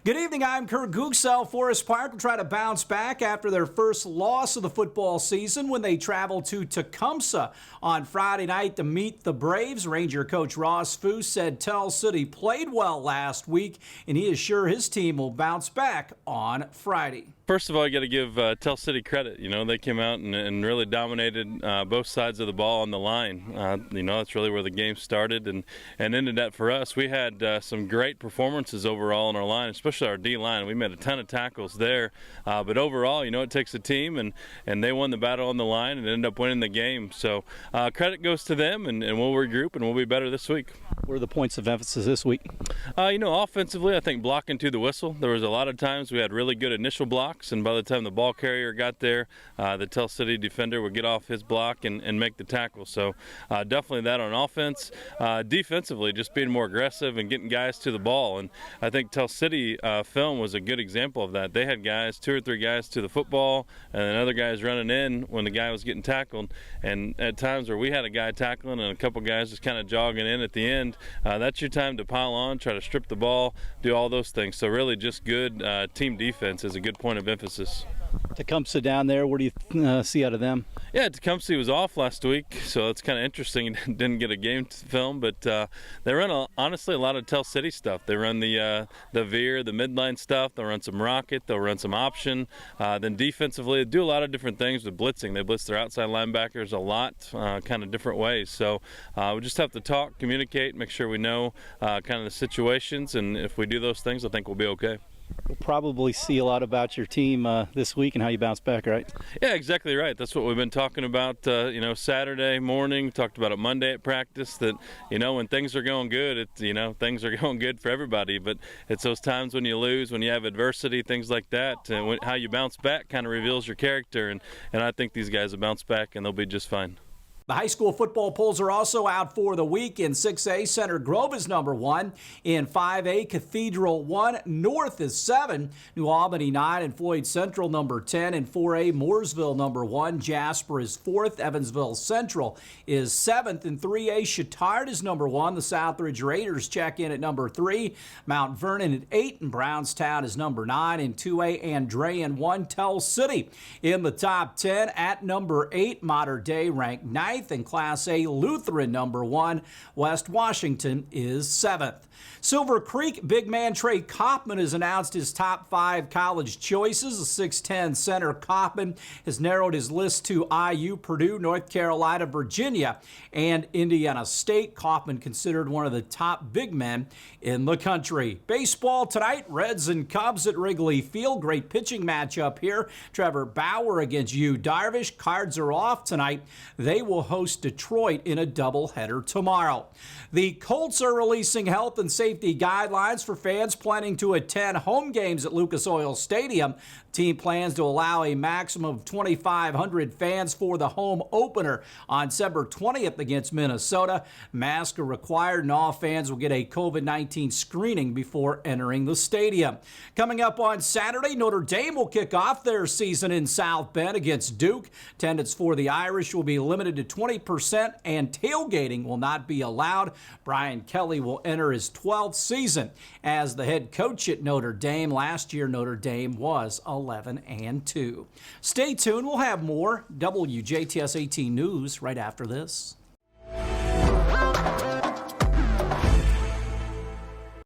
Good evening, I'm Kurt Gutgsell. Forest Park will try to bounce back after their first loss of the football season when they travel to Tecumseh on Friday night to meet the Braves. Ranger coach Ross Foose said Tell City played well last week, and he is sure his team will bounce back on Friday. First of all, you got to give Tell City credit. They came out and really dominated both sides of the ball on the line. That's really where the game started and ended that for us. We had some great performances overall on our line, especially our D-line. We made a ton of tackles there. But overall, it takes a team, and they won the battle on the line and ended up winning the game. So credit goes to them, and we'll regroup, and we'll be better this week. What are the points of emphasis this week? Offensively, I think blocking to the whistle. There was a lot of times we had really good initial blocks, and by the time the ball carrier got there, the Tell City defender would get off his block and make the tackle. So definitely that on offense. Defensively, just being more aggressive and getting guys to the ball. And I think Tell City film was a good example of that. They had guys, 2 or 3 guys to the football, and then other guys running in when the guy was getting tackled. And at times where we had a guy tackling and a couple guys just kind of jogging in at the end, that's your time to pile on, try to strip the ball, do all those things. So really just good team defense is a good point of emphasis. Tecumseh down there, what do you see out of them? Yeah, Tecumseh was off last week, so it's kind of interesting. Didn't get a game to film, but they run honestly a lot of Tell City stuff. They run the veer, the midline stuff. They'll run some rocket. They'll run some option. Then defensively, they do a lot of different things with blitzing. They blitz their outside linebackers a lot, kind of different ways. So we just have to talk, communicate, make sure we know kind of the situations, and if we do those things, I think we'll be okay. We'll probably see a lot about your team this week and how you bounce back, right? Yeah, exactly right. That's what we've been talking about, Saturday morning. Talked about it Monday at practice that, when things are going good, things are going good for everybody. But it's those times when you lose, when you have adversity, things like that, and how you bounce back kind of reveals your character. And I think these guys will bounce back and they'll be just fine. The high school football polls are also out for the week. In 6A, Center Grove is number 1. In 5A, Cathedral 1. North is 7. New Albany 9. And Floyd Central number 10. In 4A, Mooresville number 1. Jasper is 4th. Evansville Central is 7th. In 3A, Chittard is number 1. The Southridge Raiders check in at number 3. Mount Vernon at 8. And Brownstown is number 9. In 2A, Andrean 1. Tell City in the top 10 at number 8. Mater Dei ranked 9th. In Class A, Lutheran number 1. West Washington is 7th. Silver Creek big man Trey Kaufman has announced his top 5 college choices. The 6'10 center Kaufman has narrowed his list to IU, Purdue, North Carolina, Virginia, and Indiana State. Kaufman considered one of the top big men in the country. Baseball tonight, Reds and Cubs at Wrigley Field. Great pitching matchup here. Trevor Bauer against Yu Darvish. Cards are off tonight. They will host Detroit in a doubleheader tomorrow. The Colts are releasing health and safety guidelines for fans planning to attend home games at Lucas Oil Stadium. The team plans to allow a maximum of 2,500 fans for the home opener on December 20th against Minnesota. Masks are required, and all fans will get a COVID-19 screening before entering the stadium. Coming up on Saturday, Notre Dame will kick off their season in South Bend against Duke. Attendance for the Irish will be limited to 20%, and tailgating will not be allowed. Brian Kelly will enter his 12th season as the head coach at Notre Dame. Last year, Notre Dame was 11-2. Stay tuned. We'll have more WJTS 18 News right after this.